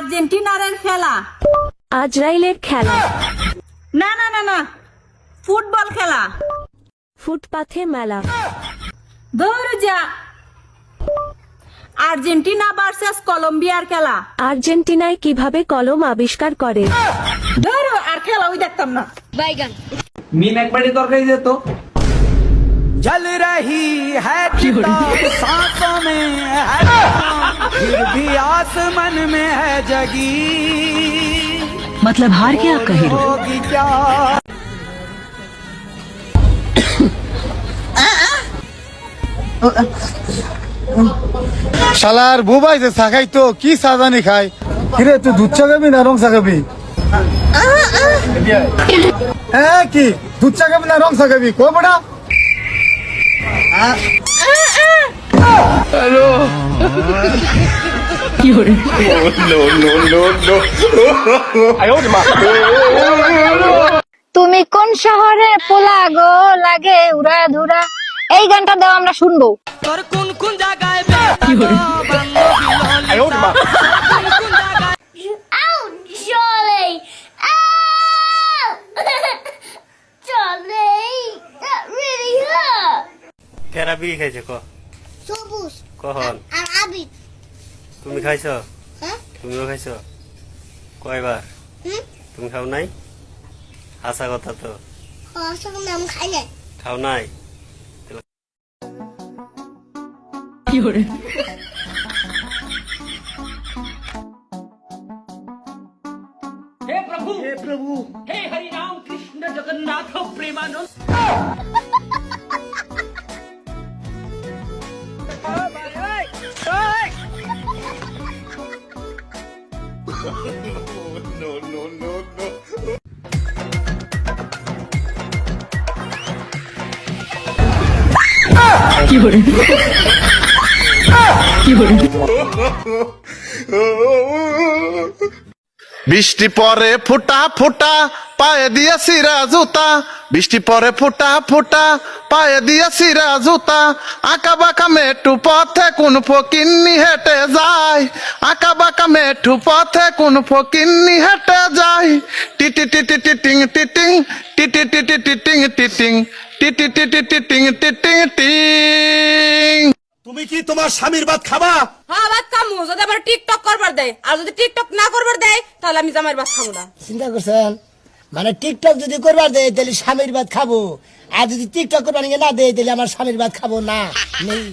আর্জেন্টিনার খেলা। আজরাইলের খেলা। না না না না, ফুটবল খেলা। ফুটপাথে মেলা। ধরে যা। আর্জেন্টিনা ভার্সেস কলম্বিয়ার খেলা। আর্জেন্টিনায় কিভাবে কলম আবিষ্কার করে? ধরো আর খেলা ওই দেখতাম না। বাইগান। মিম একবারই তরকারি যেত। जल रही है किताब सांसों में है फिर भी आसमान में है जगी मतलब हार क्या कहे होगी क्या শালার বুবাই যে সাখাই তো কি সাজানি খায়। কিরে তুই দুধ চা খাবি না রং চা খাবি? হ্যাঁ কি দুধ চা খাবি না রং চা খাবি কো বড়া? তুমি কোন শহরে পোলা গো লাগে উড়া ধুরা, এই গানটা দাও আমরা শুনবো। তোর কোন কোন জায়গায় Ow, Charlie! Ow! Charlie! That really hurt! কেরা বিড়ি খাইছে ক সবুজ কখন আর আবির। তুমি খাইছো? হ্যাঁ? তুমিও খাইছো? কয়বার? হুম? তুমি খাও নাই? হাসা কথা তো। অসম নাম খাই নাই। খাও নাই? हे प्रभु हे हरि राम कृष्ण जगन्नाथ प्रेमानंद বৃষ্টি পরে ফুটা ফুটা পায়ে দিয়া সিরা জুতা বৃষ্টি পরে ফুটা ফুটা পায়ে দিয়া সিরা জুতা আঁকা বাঁকা মেটু পথে কোন ফকিন্নি হেঁটে যায় আঁকা বাঁকা মেটু পথে কোন ফকিন্নি হেঁটে যায় টিটি টিটি টিটিং টিটিং টিটি টিটি টিটিং টিটিং টিটি টিটি টিটিং টিটিং টিং। তুমি কি তোমার স্বামীর ভাত খাবা? হ্যাঁ ভাত খামু, যদি আবার টিকটক করবার দেয়। আর যদি টিকটক না করবার দেয় তাহলে আমি জামাইয়ের ভাত খাবো না। চিন্তা করছেন? মানে টিকটক যদি করবার দেয় তাহলে স্বামীর ভাত খাবো, আর যদি টিকটক করবার না দেয় তাহলে আমার স্বামীর ভাত খাবো না নেই।